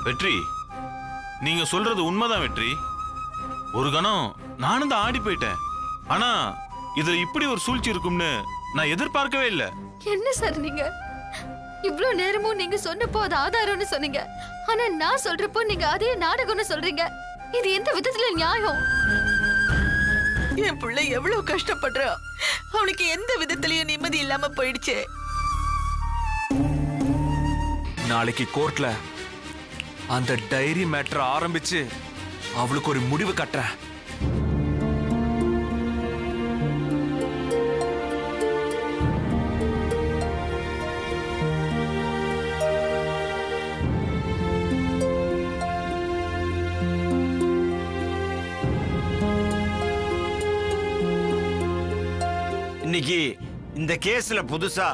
வெற்றி, நீங்க சொல்றது உண்மைதான் வெற்றி. ஒரு கணம் நானும் தான் ஆடி போயிட்டேன். ஆனா இதுல இப்படி ஒரு சூழ்ச்சி இருக்கும்னு நான் எதிர்பார்க்கவே இல்லை. என்ன சார் நீங்க இவ்ளோ நேரமும் நீங்க சொன்னப்போ அது ஆதாரம்னு சொன்னீங்க, ஆனா நான் சொல்றப்போ நீங்க அதே நாடகம்னு சொல்றீங்க. இது எந்த விதத்துல நியாயம்? என் பிள்ளை எவ்வளவு கஷ்டப்படுறான், அவனுக்கு எந்த விதத்திலயும் நிம்மதி இல்லாம போயிடுச்சு. நாளைக்கு கோர்ட்ல அந்த டைரி மேட்டர் ஆரம்பிச்சு அவளுக்கு ஒரு முடிவு கட்டுறேன். இன்னைக்கு இந்த கேஸ்ல புதுசா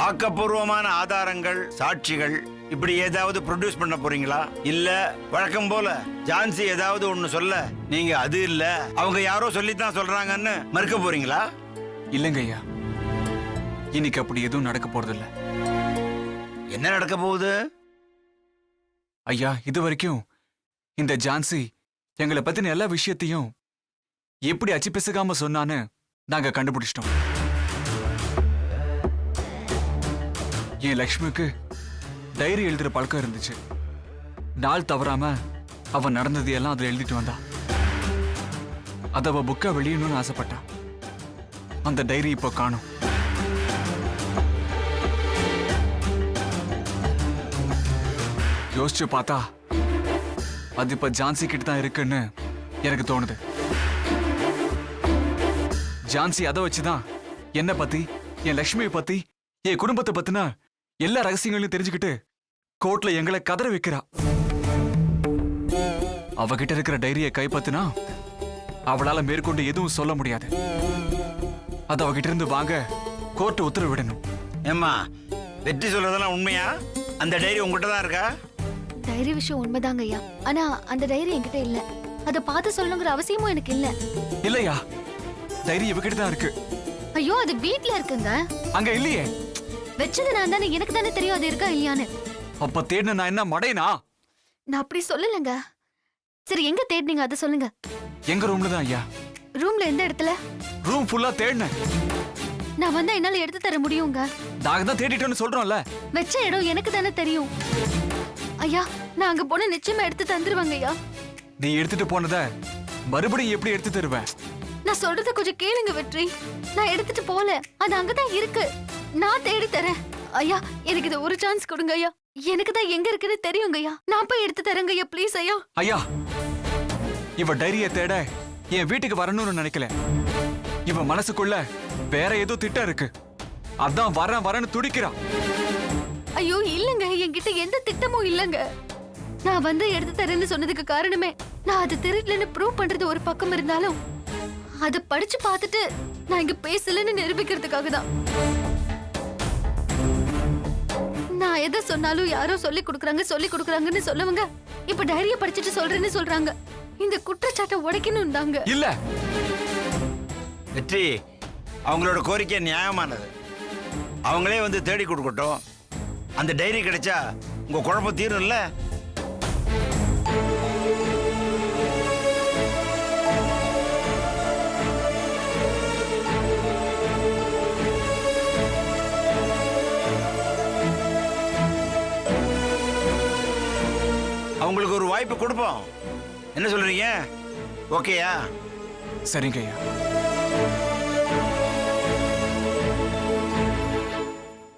ஆக்கப்பூர்வமான ஆதாரங்கள், சாட்சிகள் இப்படி ஏதாவது ப்ரொடியூஸ் பண்ண போறீங்களா? இல்ல வழக்கம் போல ஜான்சி ஏதாவது ஒண்ணு சொல்ல நீங்க அது இல்ல அவங்க யாரோ சொல்லித்தான் சொல்றாங்கன்னு மறுக்க போறீங்களா? இல்லைங்க ஐயா, இன்னைக்கு அப்படி எதுவும் நடக்க போறது இல்ல. என்ன நடக்க போகுது? ஐயா, இது வரைக்கும் இந்த ஜான்சி எங்களை பத்தின எல்லா விஷயத்தையும் எப்படி அச்சு பிசகாம சொன்னான்னு நாங்க கண்டுபிடிச்சிட்டோம். என் லக்ஷ்மிக்கு டைரி எழுதுற பழக்கம் இருந்துச்சு. நாள் தவறாம அவன் நடந்தது எல்லாம் அதுல எழுதிட்டு வந்தா. அத அவ புக்கை வெளியணும்னு ஆசைப்பட்டா. அந்த டைரி இப்போ காணும். யோசிச்சு பார்த்தா அது இப்ப ஜான்சி கிட்ட தான் இருக்குன்னு எனக்கு தோணுது. ஜான்சி அதை வச்சுதான் என்ன பத்தி, என் லட்சுமியை பத்தி, என் குடும்பத்தை பத்தினா எல்லா ரகசியங்களையும் தெரிஞ்சுக்கிட்டு கோர்ட்ல எங்களை கதற வைக்கிறா. அவகிட்ட இருக்கிற டைரியை கைப்பற்றினா அவளால மேற்கொண்டு எதுவும் சொல்ல முடியாது. அது அவகிட்ட இருந்து வாங்க கோர்ட் உத்தரவு விடணும். ஏம்மா, வெற்றி சொல்றதெல்லாம் உண்மையா? அந்த டைரி உங்ககிட்ட தான் இருக்கா? டைரி விஷயம் உண்மைதாங்க ஐயா, ஆனா அந்த டைரி என்கிட்ட இல்ல. அதை பார்த்து சொல்லணுங்கிற அவசியமும் எனக்கு இல்ல. இல்லையா, டைரி இவகிட்ட தான் இருக்கு. ஐயோ, அது வீட்ல இருக்குங்க. அங்க இல்லையே. வெச்சது நான் தானே, எனக்கு தானே தெரியும் அது இருக்கா இல்லையான்னு. அப்ப தேடின நான் என்ன மடைனா? நான் அப்படி சொல்லலங்க. சரி, எங்க தேடினீங்க அதை சொல்லுங்க. எங்க ரூம்ல தான் ஐயா. ரூம்ல எந்த இடத்துல? ரூம் ஃபுல்லா தேடினேன். நான் வந்தா என்னால எடுத்து தர முடியுங்க. நாங்க தான் தேடிட்டோம்னு சொல்றோம்ல. வெச்ச இடம் எனக்கு தானே தெரியும். ஐயா, நான் அங்க போன நிச்சயமா எடுத்து தந்துருவாங்க ஐயா. நீ எடுத்துட்டு போனத மறுபடியும் எப்படி எடுத்து தருவேன்? நான் சொல்றத கொஞ்சம் கேளுங்க வெற்றி. நான் எடுத்துட்டு போல, அது அங்கதான் இருக்கு. நான் தேடி தரேன் ஐயா. எனக்கு இது ஒரு சான்ஸ் கொடுங்க ஐயா. எனக்கு தான் எங்க இருக்குன்னு தெரியுங்க ஐயா. நான் போய் எடுத்து தரேங்க ஐயா, ப்ளீஸ் ஐயா. ஐயா, இவ டைரிய தேட என் வீட்டுக்கு வரணும்னு நினைக்கல. இவ மனசுக்குள்ள வேற ஏதோ திட்டம் இருக்கு. அதான் வரேன்னு துடிக்கிறா. ஐயோ இல்லங்க, என்கிட்ட எந்த திட்டமும் இல்லங்க. நான் வந்து எடுத்து தரேன்னு சொன்னதுக்கு காரணமே நான் அது திருடலன்னு ப்ரூவ் பண்றது ஒரு பக்கம் இருந்தாலும் அதை படிச்சு பார்த்துட்டு நான் இங்க பேசலன்னு நிரூபிக்கிறதுக்காக தான். நான் எதை சொன்னாலும் யாரோ சொல்லி கொடுக்குறாங்கன்னு சொல்லுவாங்க. இப்ப டைரிய படிச்சுட்டு சொல்றேன்னு சொல்றாங்க. இந்த குற்றச்சாட்டை உடைக்கணும் தாங்க. இல்ல வெற்றி, அவங்களோட கோரிக்கை நியாயமானது. அவங்களே வந்து தேடி கொடுக்கட்டும். அந்த டைரி கிடைச்சா உங்க குழப்பம் தீரும்ல. அவங்களுக்கு ஒரு வாய்ப்பு கொடுப்போம். என்ன சொல்றீங்க? ஓகேயா? சரிங்க ஐயா.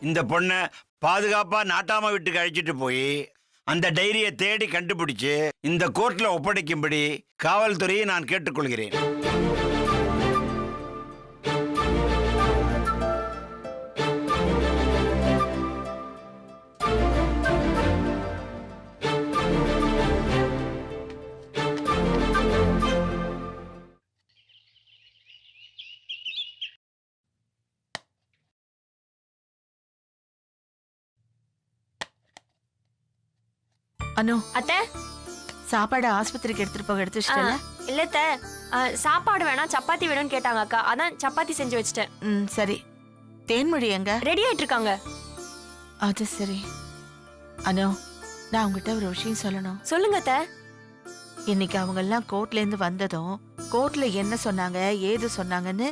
இந்த பொண்ணை பாதுகாப்பா நாட்டாம வீட்டுக்கு அழைச்சிட்டு போய் அந்த டைரியை தேடி கண்டுபிடிச்சு இந்த கோர்ட்ல ஒப்படைக்கும்படி காவல்துறையை நான் கேட்டுக்கொள்கிறேன். அனு, அத்தை, சாப்பாடு ஆஸ்பத்திரிக்கு எடுத்துட்டு போக எடுத்து வச்சிட்டல? இல்லத்த சாப்பாடு வேணாம் சப்பாத்தி வேணும்னு கேட்டாங்க அக்கா, அதான் சப்பாத்தி செஞ்சு வச்சிட்டேன். ம் சரி. தேன்மொழி எங்க? ரெடி ஆயிட்டு இருக்காங்க. அது சரி. அனு, நான் உங்ககிட்ட ஒரு விஷயம் சொல்லணும். சொல்லுங்க அத்தை. இன்னைக்கு அவங்க எல்லாம் கோர்ட்ல இருந்து வந்ததும் கோர்ட்ல என்ன சொன்னாங்க ஏது சொன்னாங்கன்னு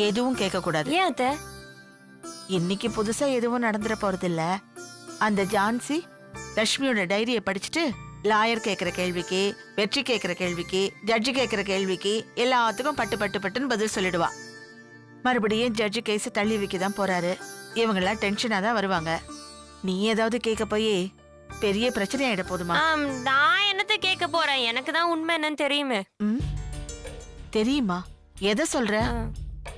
எதுவும் கேட்க கூடாது. ஏன் அத்தை? இன்னைக்கு புதுசா எதுவும் நடந்துட போறது இல்ல. அந்த ஜான்சி லட்சுமியோட டைரியை படிச்சுட்டு லாயர் கேக்குற கேள்விக்கு, வெற்றி கேக்குற கேள்விக்கு, ஜட்ஜி கேக்குற கேள்விக்கு எல்லாத்துக்கும் பட்டு பட்டு பட்டுன்னு பதில் சொல்லிடுவா. மறுபடியும் ஜட்ஜி கேஸ் தள்ளி வைக்க தான் போறாரு. இவங்க எல்லாம் டென்ஷனா தான் வருவாங்க. நீ ஏதாவது கேட்க போய் பெரிய பிரச்சனை ஆயிட போதுமா? நான் என்னத்த கேட்க போறேன், எனக்கு தான் உண்மை என்னன்னு தெரியுமே. ம் தெரியுமா? எதை சொல்ற?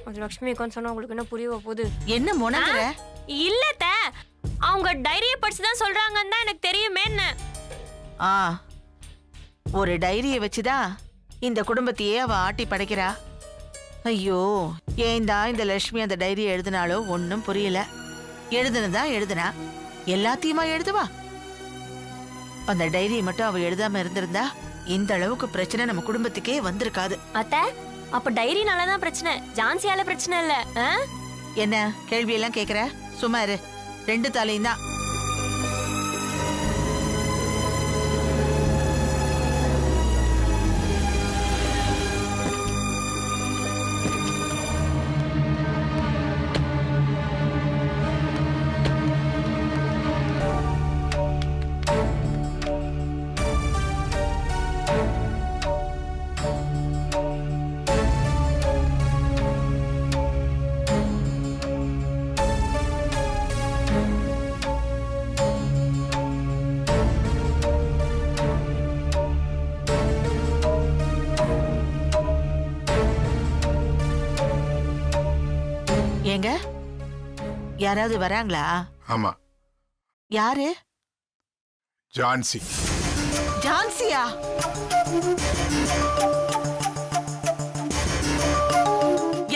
அது லட்சுமி அக்கான்னு சொன்னா உங்களுக்கு என்ன புரிய போகுது? என்ன முனங்குற? இல்லத்த, அவங்க டைரியை படிச்சு தான் சொல்றாங்கன்னு தான் எனக்கு தெரியுமே. என்ன ஆ, ஒரு டைரியை வச்சுதான் இந்த குடும்பத்தையே அவ ஆட்டி படைக்கிறா. ஐயோ, ஏந்தா இந்த லட்சுமி அந்த டைரியை எழுதினாலோ ஒன்னும் புரியல. எழுதுனதா எழுதுனா, எல்லாத்தையுமா எழுதுவா? அந்த டைரியை மட்டும் அவ எழுதாம இருந்திருந்தா இந்த அளவுக்கு பிரச்சனை நம்ம குடும்பத்துக்கே வந்திருக்காது. அத்தை, அப்ப டைரினாலதான் பிரச்சனை, ஜான்சியால பிரச்சனை இல்ல. என்ன கேள்வி எல்லாம் கேக்குற? சும்மா இரு. ரெண்டு தலையும் தான். ஏங்க, யாராவது வராங்களா? ஆமா, யாரு? ஜான்சி. ஜான்சியா?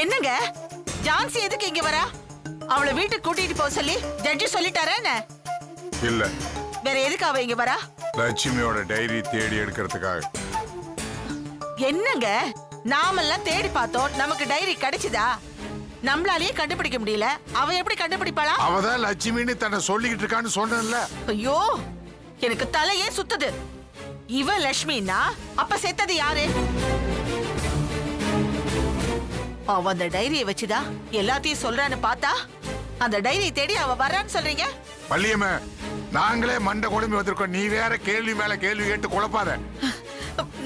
என்னங்க, ஜான்சி எதுக்கு இங்க வரா? அவளை வீட்டுக்கு கூட்டிட்டு போக சொல்லி ஜட்ஜி சொல்லிட்டாரா என்ன? இல்ல, வேற எதுக்கு அவ இங்க வரா? லட்சுமியோட டைரி தேடி எடுக்கிறதுக்காக. என்னங்க, நாமெல்லாம் தேடி பார்த்தோம், நமக்கு டைரி கிடைச்சதா? நம்மளாலேயே கண்டுபிடிக்க முடியல, அவ எப்படி கண்டுபிடிப்பாளா? அவதான் லட்சுமின்னு தன்னை சொல்லிக்கிட்டு இருக்கான்னு சொன்னேன்ல. ஐயோ, எனக்கு தலையே சுத்துது. இவ லட்சுமின்னா அப்ப செத்தது யாரு? அவ அந்த டைரியை வச்சுதா எல்லாத்தையும் சொல்றான்னு பார்த்தா, அந்த டைரியை தேடி அவ வர்றான்னு சொல்றீங்க? பள்ளியம்மா, நாங்களே மண்டை குழம்பி வந்திருக்கோம், நீ வேற கேள்வி மேல கேள்வி கேட்டு குழப்பாத.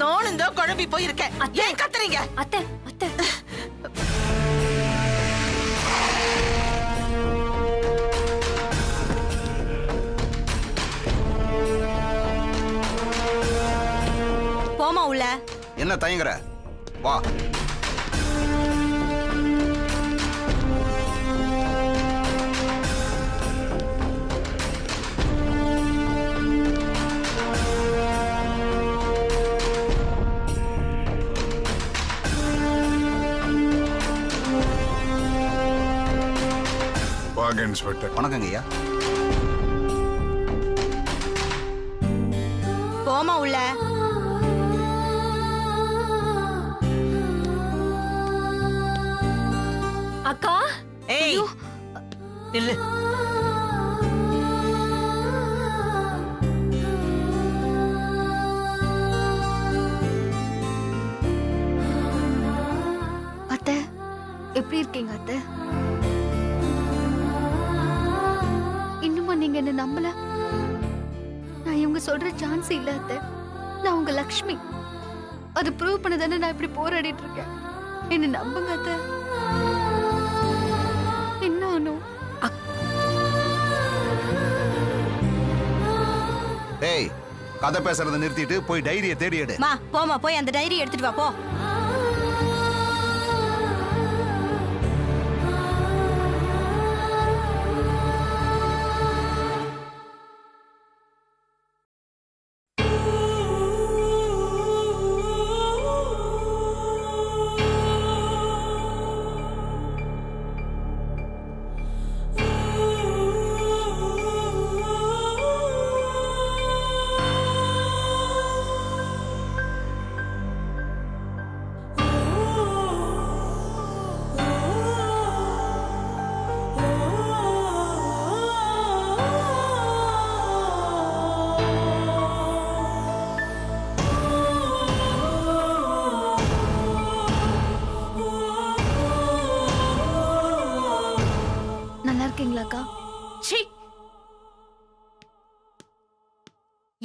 நானும் தான் குழம்பி போயிருக்கேன். ஏன் கத்துறீங்க? அத்தை, அத்தை. போமா உள்ள. என்ன தயங்குற? வா. வாங்க இன்ஸ்பெக்டர். வணக்கங்க ஐயா. போமா உள்ள. அக்கா, ஏய், நில்லு. அத்தை, எப்படி இருக்கீங்க அத்தை? இன்னுமா நீங்க என்ன நம்பல? நான் இவங்க சொல்ற சான்ஸ் இல்ல அத்தை. நான் உங்க லக்ஷ்மி. அது ப்ரூவ் பண்ணதானே நான் இப்படி போராடிட்டு இருக்கேன். என்ன நம்புங்க அத்தை. இன்னும் டேய், கதை பேசுறதை நிறுத்திட்டு போய் டைரியை தேடி எடு. மா, போமா, போய் அந்த டைரி எடுத்துட்டு வா போ.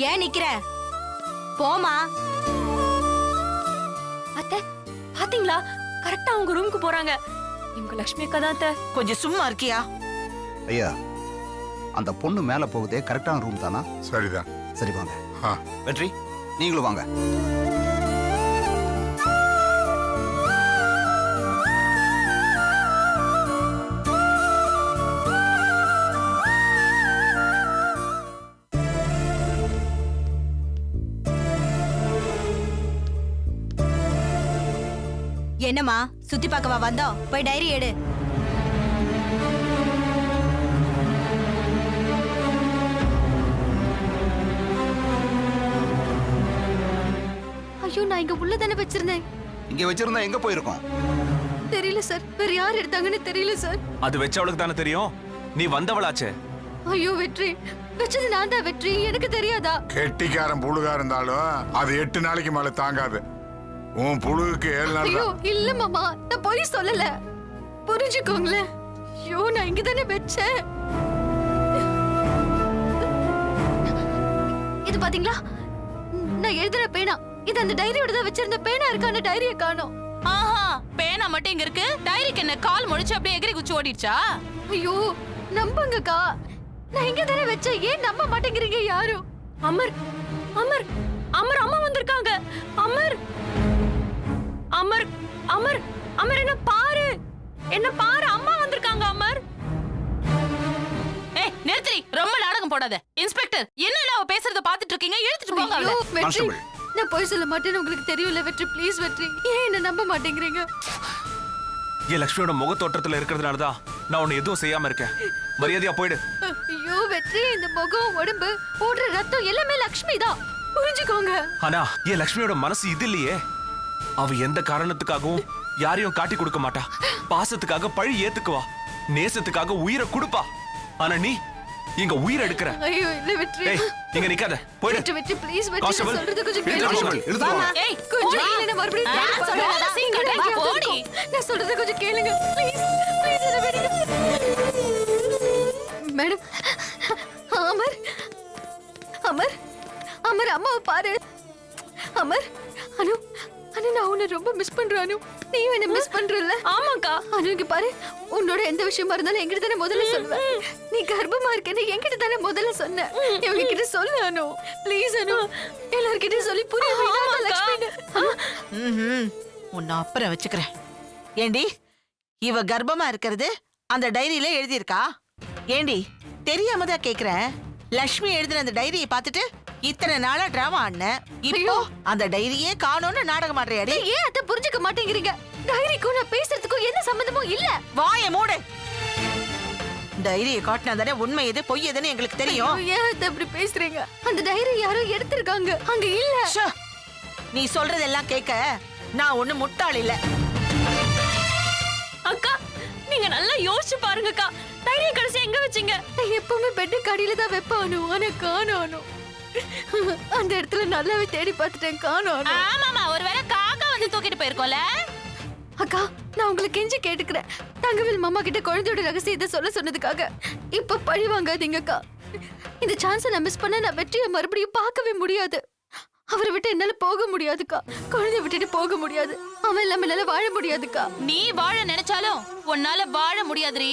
ஏன் நிக்கிற போமா. அத்தை பாத்தீங்களா, கரெக்டா அவங்க ரூமுக்கு போறாங்க. இவங்க லட்சுமி அக்கா தான் அத்தை. கொஞ்சம் சும்மா இருக்கியா? ஐயா அந்த பொண்ணு மேல போகுதே கரெக்டான ரூம் தானா? சரிதான். சரி வாங்க. ஆ. வெற்றி நீங்களும் வாங்க. என்னம்மா சுத்தி பார்க்கவா வந்தோம்? போய் டைரி எடு. ஐயோ நான் இங்க உள்ள தானே வச்சிருந்தேன். இங்க வச்சிருந்தா எங்க போயிருக்கோம்? தெரியல சார், வேற யார் எடுத்தாங்கன்னு தெரியல சார். அது வச்சவளுக்கு தானே தெரியும், நீ வந்தவளாச்சே. ஐயோ வெற்றி, வச்சது நான் தான் வெற்றி, எனக்கு தெரியாதா? கெட்டிக்காரன் புழுகா இருந்தாலும் அது 8 நாளைக்கு மேல தாங்காது. உன் புழுகுக்கு 7 நாள் ஐயோ தான். இல்ல மாமா, நான் பொய் சொல்லல, புரிஞ்சுக்கோங்களேன். ஐயோ நான் இங்க தானே வச்சேன். இது பாத்தீங்களா, நான் எழுதுற பேனா. இது அந்த டைரியோட தான் வச்சிருந்த பேனா. இருக்கான டைரியை காணோம். ஆஹா, பேனா மட்டும் இங்க இருக்கு. டைரிக்கு என்ன கால் முடிச்சு அப்படியே எகிரி குச்சி ஓடிடுச்சா? ஐயோ நம்புங்கக்கா, நான் இங்க தானே வச்சேன். ஏன் நம்ப மாட்டேங்கிறீங்க யாரும்? அமர் அமர் அமர் அம்மா வந்திருக்காங்க. அமர் அமர் அமர் அமர் என்ன பாரு, என்ன பாரு, அம்மா வந்திருக்காங்க. அமர் ஏய் நிறுத்தி, ரொம்ப நாடகம் போடாத. இன்ஸ்பெக்டர், என்ன அவ பேசுறத பாத்துட்டு இருக்கீங்க? இழுத்துட்டு போங்க ஐயோ அவளை. வெற்றி, கான்ஸ்டபிள். நான் பொய் சொல்ல மாட்டேன்னு உங்களுக்கு தெரியும்ல வெற்றி. ப்ளீஸ் வெற்றி, ஏன் என்ன நம்ப மாட்டேங்கிறீங்க? என் லக்ஷ்மியோட முகத்தோட்டத்துல இருக்கிறதுனாலதான் நான் உன்னை எதுவும் செய்யாம இருக்கேன். மரியாதையா போயிடு. ஐயோ வெற்றி, இந்த முகம், உடம்பு, ஓடுற ரத்தம் எல்லாமே லக்ஷ்மி தான், புரிஞ்சுக்கோங்க. ஆனா என் லக்ஷ்மியோட மனசு இது இல்லையே. அவ எந்த காரணத்துக்காகவும் யாரையும் காட்டி கொடுக்க மாட்டா. பாசத்துக்காக பழி ஏத்துக்குவா, நேசத்துக்காக உயிரை கொடுப்பா. ஆனா நீ இங்க உயிரை எடுக்கிற. ஐயோ இல்ல வெற்றி. ஏய், இங்க நிக்காத, போயிடு. வெற்றி வெற்றி ப்ளீஸ் வெற்றி, கான்ஸ்டபிள், நான் சொல்றது கொஞ்சம் இழுத்துட்டு கேளுங்க. வாங்க. எடுத்துட்டு வாங்க. ஏய், கொஞ்சம் போடி. இல்லைன்னா மறுபடியும் நான் கேளுங்க. சொல்றத சீக்கிரம் இங்க வா, போடி. நான் சொல்றத கொஞ்சம் கேளுங்க ப்ளீஸ். ப்ளீஸ் என்ன விடுங்க மேடம். அமர் அமர் அமர், அம்மாவை பாரு. அமர், அனு அனு, நான் உன்னை ரொம்ப மிஸ் பண்றேன். அனு, நீயும் என்ன மிஸ் பண்றல? ஆமாக்கா. அனு இங்க பாரு, உன்னோட எந்த விஷயமா இருந்தாலும் என்கிட்ட தானே முதல்ல சொல்லுவேன். நீ கர்ப்பமா இருக்கேன்னு என்கிட்ட தானே முதல்ல சொன்ன. இவங்க கிட்ட சொல்லு அனு, ப்ளீஸ் அனு. எல்லார்கிட்ட சொல்லி புரிய வைடாத லட்சுமி. உன்னை அப்புறம் வச்சுக்கிறேன். ஏண்டி, இவ கர்ப்பமா இருக்கிறது அந்த டைரியில எழுதியிருக்கா? ஏண்டி, தெரியாம தான் கேக்குறேன். லக்ஷ்மி எழுதின அந்த டைரியை பார்த்துட்டு இத்தனை நாளா டிராமா ஆடின, இப்போ அந்த டைரியே காணோம்னு நாடகம் ஆடுறியாடி? ஏன் அத புரிஞ்சுக்க மாட்டேங்கிறீங்க? டைரிக்கும் நான் பேசுறதுக்கும் என்ன சம்பந்தமும் இல்ல. வாயை மூடு. டைரியை காட்டினா தானே உண்மை எது பொய் எதுன்னு எங்களுக்கு தெரியும். ஐயோ, ஏன் அத்தை இப்படி பேசுறீங்க? அந்த டைரி யாரோ எடுத்திருக்காங்க, அங்க இல்ல. ச்சே, நீ சொல்றதெல்லாம் கேட்க நான் ஒண்ணு முட்டாள் இல்ல. அக்கா நீங்க நல்லா யோசிச்சு பாருங்கக்கா, டைரி கடைசி எங்க வச்சீங்க? நான் எப்பவுமே பெட்டு கடியில தான் வைப்பானு, ஆனா காணோம். அந்த இடத்துல நல்லாவே தேடி பார்த்துட்டேன், காணோம். ஆமாமா, ஒருவேளை காக்கா வந்து தூக்கிட்டு போயிருக்கோம்ல. அக்கா நான் உங்களுக்கு கெஞ்சி கேட்டுக்கிறேன், தங்கவேல் மாமா கிட்ட குழந்தையோட ரகசியத்தை சொல்ல சொன்னதுக்காக இப்ப பழி வாங்காதீங்க அக்கா. இந்த சான்ஸை நான் மிஸ் பண்ண நான் வெற்றியை மறுபடியும் பார்க்கவே முடியாது. அவரை விட்டு என்னால போக முடியாதுக்கா, குழந்தைய விட்டுட்டு போக முடியாது. அவன் இல்லாம என்னால வாழ முடியாதுக்கா. நீ வாழ நினைச்சாலும் உன்னால வாழ முடியாதுரி.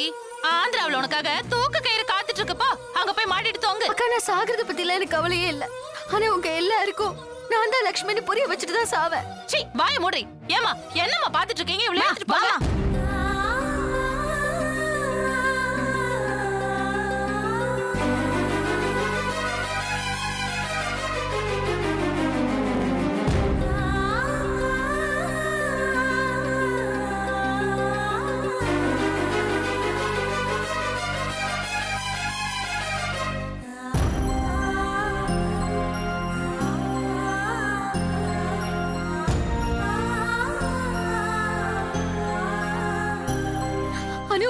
ஆந்திராவுல உனக்காக தூக்கு கயிறு காத்துட்டு இருக்குப்பா, அங்க போய் மாட்டிட்டு தோங்கு. அக்கா நான் சாகிறத பத்தி எல்லாம் எனக்கு கவலையே இல்ல. ஆனா உங்க எல்லாருக்கும் நான் தான் லக்ஷ்மின்னு புரிய வச்சுட்டு தான் சாவேன். சீ, வாய மூடி. ஏமா என்னம்மா பாத்துட்டு இருக்கீங்க? இவ்வளவு எடுத்துட்டு போங்க. அனு,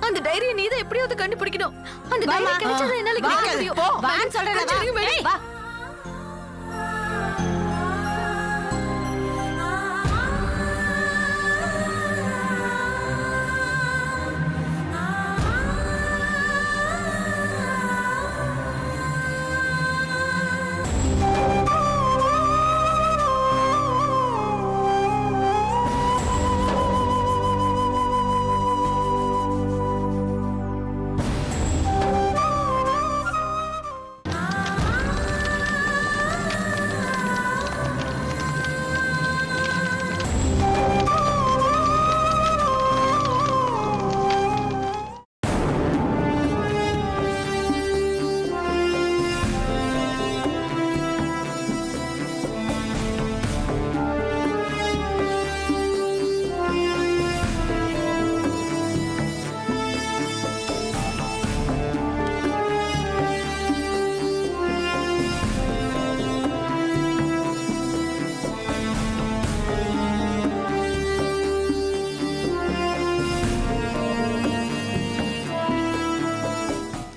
அந்த டைரியை நீ தான் எப்படியாவது கண்டுபிடிக்கணும். அந்த டைரி கிடைச்சது என்னால கேட்க முடியும். போ, வான்னு சொல்றேன். கொஞ்சம் இருங்க மேடம். வா.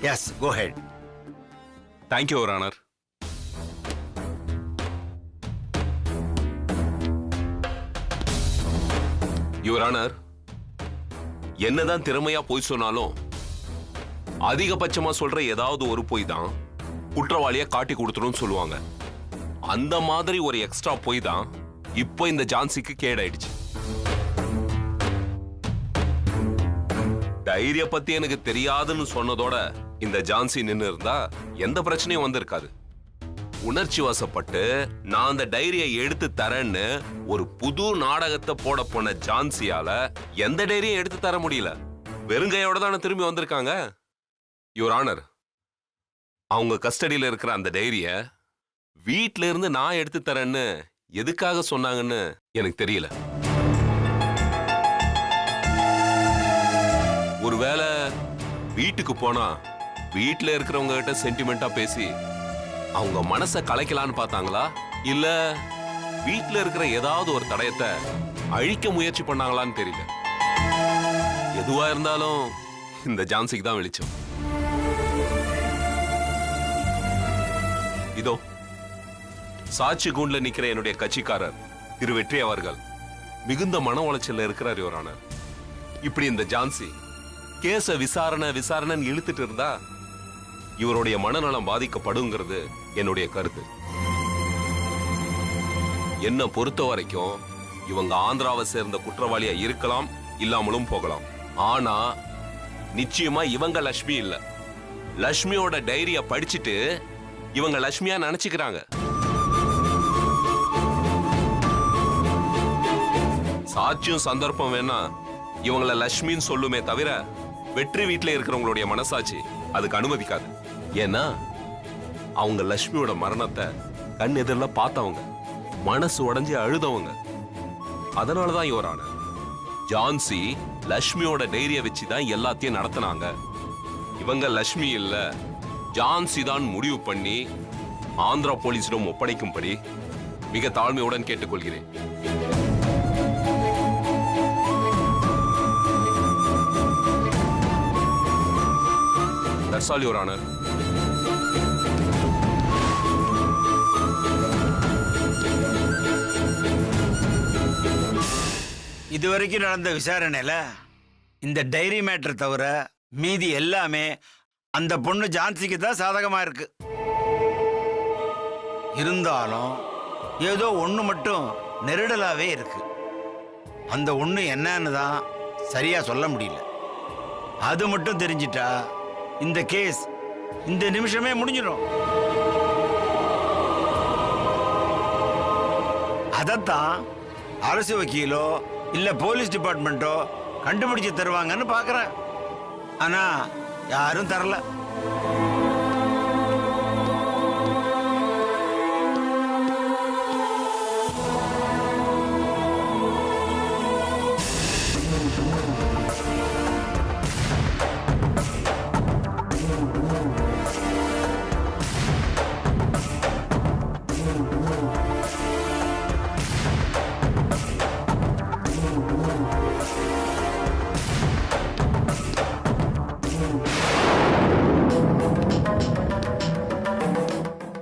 Yes, go ahead. Thank you your honour. Your honour, என்னதான் திறமையா போய் சொன்னாலும் அதிகபட்சமா சொல்ற ஏதாவது ஒரு பொய் தான் குற்றவாளியை காட்டி கொடுத்துரும் சொல்லுவாங்க. அந்த மாதிரி ஒரு எக்ஸ்ட்ரா பொய் தான் இப்போ இந்த ஜான்சிக்கு கேடாயிடுச்சு. தைரிய பத்தி எனக்கு தெரியாதுன்னு சொன்னதோட இந்த ஜான்சி நின்னு இருந்தா எந்த பிரச்சனையும் வந்திருக்காது. உணர்ச்சி வசப்பட்டு நான் அந்த டைரியை எடுத்து தரேன்னு ஒரு புது நாடகத்தை போட போன ஜான்சியால எந்த டைரியும் எடுத்து தர முடியல. வெறுங்கையோட தானே திரும்பி வந்திருக்காங்க. யுவர் ஆனர், அவங்க கஸ்டடியில இருக்கிற அந்த டைரிய வீட்ல இருந்து நான் எடுத்து தரேன்னு எதுக்காக சொன்னாங்கன்னு எனக்கு தெரியல. ஒருவேளை வீட்டுக்கு போனா வீட்டுல இருக்கிறவங்க கிட்ட சென்டிமெண்டா பேசி அவங்க மனசை கலைக்கலான்னு பார்த்தாங்களா, இல்ல வீட்டுல இருக்கிற ஏதாவது ஒரு தடயத்தை அழிக்க முயற்சி பண்ணாங்களான்னு தெரியல. எதுவா இருந்தாலும் இந்த ஜான்சிக்கு தான் வெளிச்சம். இதோ சாட்சி கூண்டுல நிக்கிற என்னுடைய கட்சிக்காரர் திரு வெற்றி அவர்கள் மிகுந்த மன உளைச்சல்ல இருக்கிறார் யுவர் ஆனர். இப்படி இந்த ஜான்சி கேஸ விசாரணைன்னு இழுத்துட்டு இருந்தா இவருடைய மனநலம் பாதிக்கப்படுங்கிறது என்னுடைய கருத்து. என்ன பொறுத்த வரைக்கும் இவங்க ஆந்திராவை சேர்ந்த குற்றவாளியா இருக்கலாம், இல்லாமலும் போகலாம். ஆனா நிச்சயமா இவங்க லட்சுமி இல்ல. லட்சுமியோட டைரிய படிச்சுட்டு இவங்க லட்சுமியா நினைச்சுக்கிறாங்க. சாட்சியும் சந்தர்ப்பம் வேணா இவங்கள லட்சுமின்னு சொல்லுமே தவிர வெற்றி வீட்டுல இருக்கிறவங்களுடைய மனசாட்சி அதுக்கு அனுமதிக்காது. ஏன்னா அவங்க லட்சுமியோட மரணத்தை கண் எதிரில் பார்த்தவங்க, மனசு உடைஞ்சு அழுதவங்க. அதனாலதான் யுவர் ஆனர், ஜான்சி லட்சுமியோட டைரிய வச்சுதான் எல்லாத்தையும் நடத்தினாங்க. இவங்க லட்சுமி இல்ல ஜான்சி தான் முடிவு பண்ணி ஆந்திரா போலீசிடம் ஒப்படைக்கும்படி மிக தாழ்மையுடன் கேட்டுக்கொள்கிறேன். That's all, Your Honor. இதுவரைக்கும் நடந்த விசாரணையில இந்த டைரி மேட்டர் தவிர மீதி எல்லாமே அந்த பொண்ணு ஜான்சிக்கு தான் சாதகமா இருக்கு. இருந்தாலும் ஏதோ ஒண்ணு மட்டும் நெருடலாவே இருக்கு. அந்த ஒண்ணு என்னன்னு தான் சரியா சொல்ல முடியல. அது மட்டும் தெரிஞ்சிட்டா இந்த கேஸ் இந்த நிமிஷமே முடிஞ்சிடும். அதத்தான் அரசு வக்கீலோ இல்ல போலீஸ் டிபார்ட்மெண்ட்டோ கண்டுபிடிச்சு தருவாங்கன்னு பாக்குறேன். ஆனா யாரும் தரல.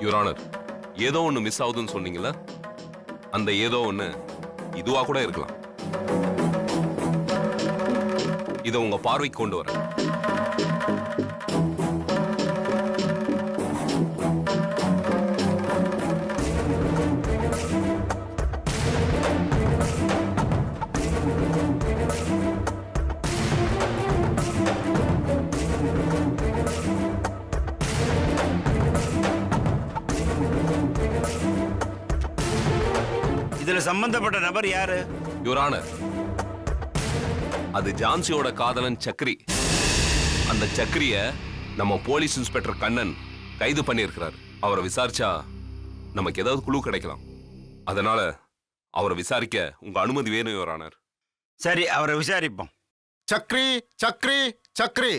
யுவர் ஆனர், ஏதோ ஒண்ணு மிஸ் ஆகுதுன்னு சொன்னீங்களா? அந்த ஏதோ ஒண்ணு இதுவா கூட இருக்கலாம். இதை உங்க பார்வைக்கு கொண்டு வரேன். இதுல சம்பந்தப்பட்ட நபர் யாரு? யுவர் ஆனர், அது ஜான்சியோட காதலன் சக்ரி. அந்த சக்ரிய நம்ம போலீஸ் இன்ஸ்பெக்டர் கண்ணன் கைது பண்ணியிருக்கிறார். அவரை விசாரிச்சா நமக்கு ஏதாவது குழு கிடைக்கலாம். அதனால அவரை விசாரிக்க உங்க அனுமதி வேணும் யுவர் ஆனர். சரி, அவரை விசாரிப்போம். சக்ரி சக்ரி சக்ரி